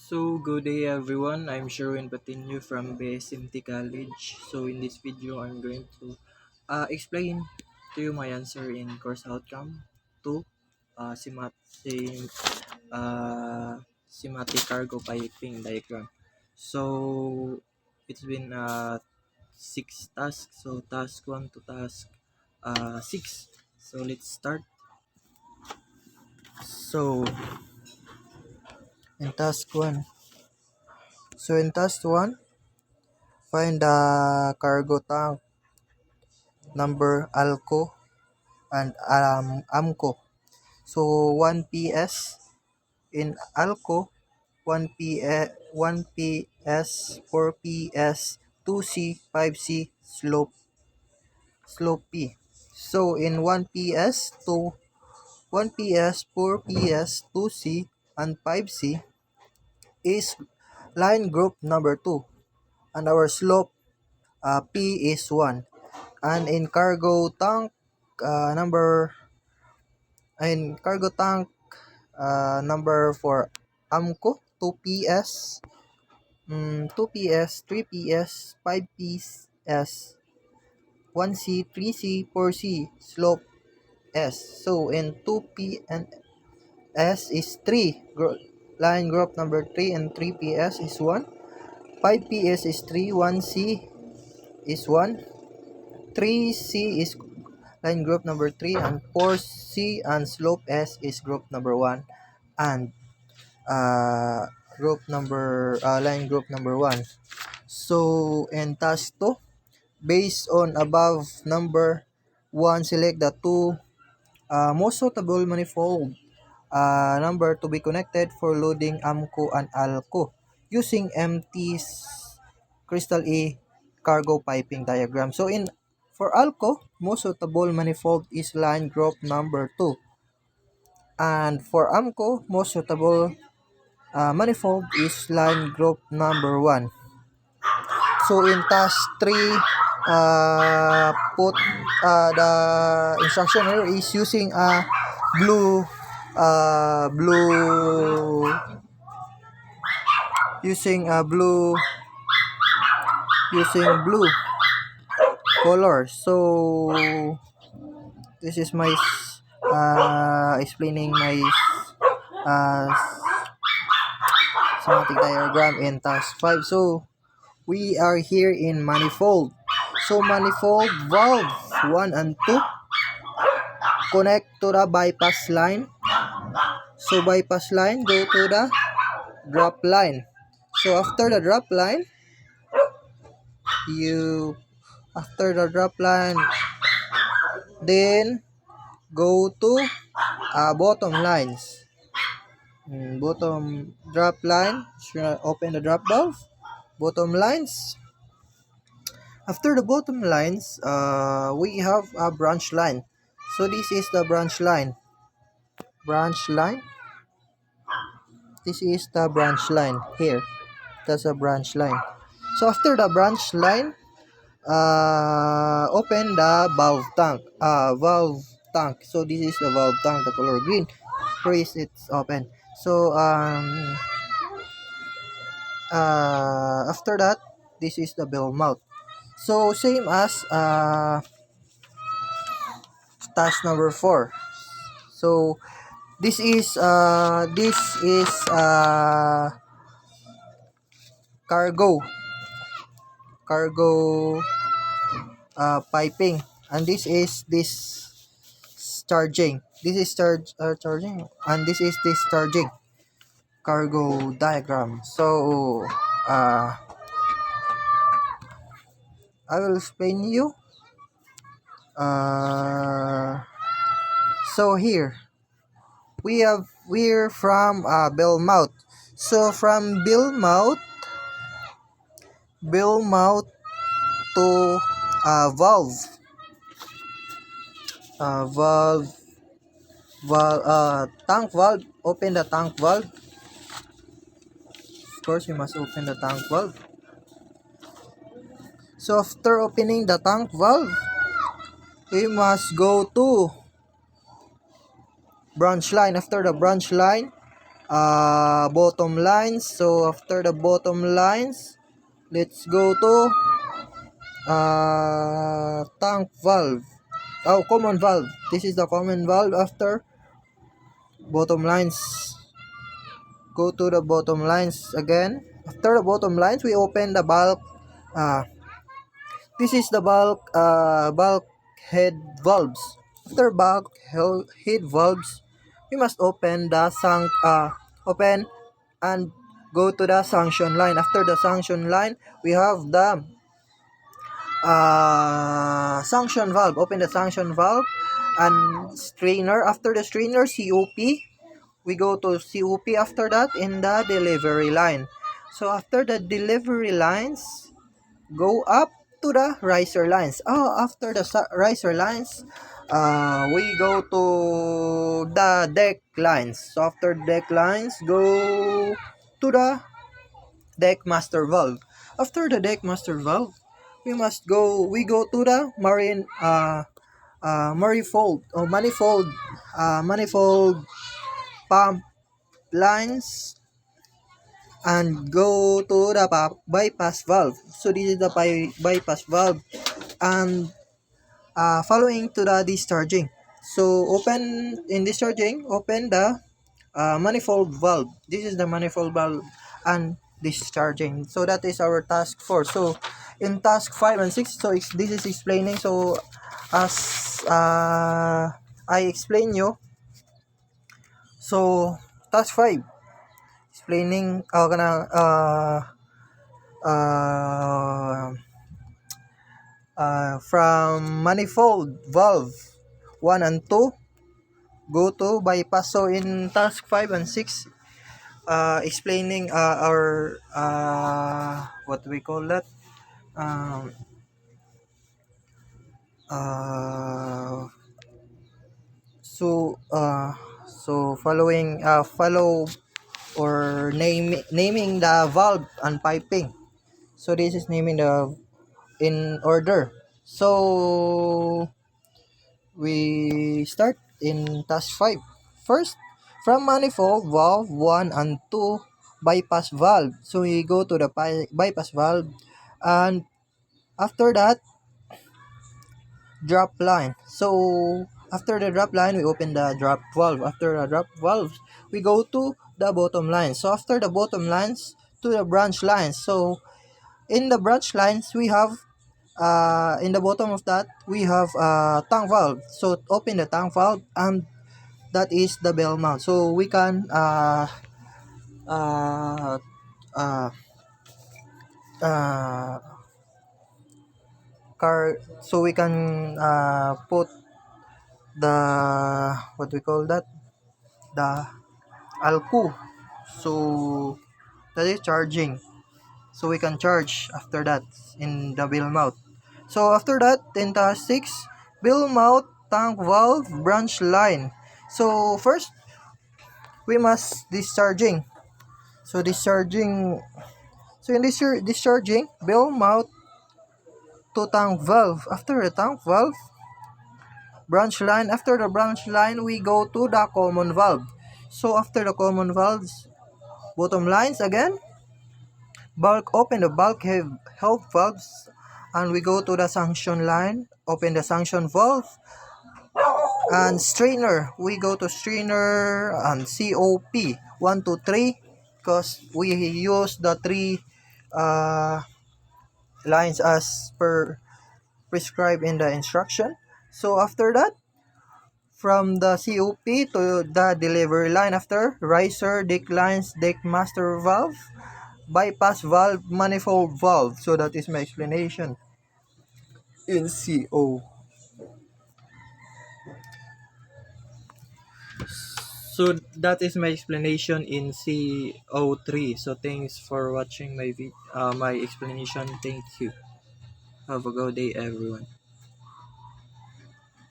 So, good day everyone. I'm Sherwin Patinio from BSMT College. So, in this video, I'm going to explain to you my answer in course outcome to schematic cargo piping diagram. So, it's been 6 tasks. So, task 1 to task 6. So, let's start. So, in task 1. So, in task 1, find the cargo tank number ALCO and AMCO. So 1 PS in ALCO, 1 PS, 4 PS, 2C, 5C, slope P. So in 1 PS, 1 PS, 4 PS, 2C, and 5C is line group number 2, and our slope P is 1. And in cargo tank number number for AMCO, 2 PS, 2 PS, 3 PS, 5 PS, 1C, 3C, 4C, slope S. So in 2P and S is 3, line group number 3, and 3 PS is 1, 5 PS is 3, 1C is 1, 3C is line group number 3, and 4C and slope S is group number 1, and line group number 1. So in task 2, based on above number 1, select the two most suitable manifold number to be connected for loading AMCO and ALCO using empty crystal A cargo piping diagram. So for ALCO, most suitable manifold is line group number 2, and for AMCO, most suitable manifold is line group number 1. So in task 3, put the instruction here is using a blue using blue color. So this is my explaining my schematic diagram in task 5. So we are here in manifold. So manifold valve 1 and 2 connect to the bypass line. So bypass line go to the drop line. So after the drop line, then go to bottom lines. Bottom drop line, open the drop valve, bottom lines. After the bottom lines, we have a branch line. So this is the branch line. This is the branch line here. That's a branch line. So after the branch line, open the valve tank. So this is the valve tank, the color green. Press it's open. So after that, this is the bell mouth. So same as task number 4. So this is cargo piping, and this is charging. This is charging, and this is discharging cargo diagram. So I will explain you. So here we're from bell mouth. So from bell mouth to valve tank valve. Open the tank valve. Of course, you must open the tank valve. So after opening the tank valve, we must go to branch line. After the branch line, bottom lines. So after the bottom lines, let's go to tank valve. Oh, common valve. This is the common valve. After bottom lines, go to the bottom lines again. After the bottom lines, we open the bulk. Uh, this is the bulkhead valves. After bulkhead valves, we must open the open and go to the sanction line. After the sanction line, we have the sanction valve. Open the sanction valve and strainer. After the strainer, COP. We go to COP after that in the delivery line. So after the delivery lines, go up to the riser lines. After the riser lines, we go to the deck lines. So after deck lines, go to the deck master valve. After the deck master valve, we go to the manifold pump lines and go to the bypass valve. So this is the bypass valve and following to the discharging. So open in discharging, open the manifold valve. This is the manifold valve and discharging. So that is our task 4. So in task 5 and 6, so this is explaining. So as I explain you, so task 5 explaining uh, from manifold valve 1 and 2 go to bypass. So in task 5 and 6, explaining our what we call that, um, uh, so follow or naming the valve and piping. So this is naming the in order. So we start in task 5. First, from manifold valve 1 and 2 bypass valve. So we go to the bypass valve and after that drop line. So after the drop line, we open the drop valve. After the drop valve, we go to the bottom line. So after the bottom lines to the branch lines. So in the branch lines, we have in the bottom of that we have tank valve. So open the tank valve and that is the bell mount. So we can uh, uh, uh, so we can put the what we call that, the alku. So that is charging. So we can charge after that in the bell mount. So after that in task 6, bell mount tank valve branch line. So first we must discharging. So discharging. So in this discharging, bell mount to tank valve. After the tank valve, branch line. After the branch line, we go to the common valve. So after the common valves, bottom lines again. Open the help valves, and we go to the sanction line. Open the sanction valve and strainer. We go to strainer and COP 1 to 3 because we use the 3 uh, lines as per prescribed in the instruction. So after that, from the COP to the delivery line, after riser, deck lines, deck master valve, bypass valve, manifold valve. So that is my explanation in CO. So that is my explanation in CO3. So thanks for watching my my explanation. Thank you. Have a good day, everyone.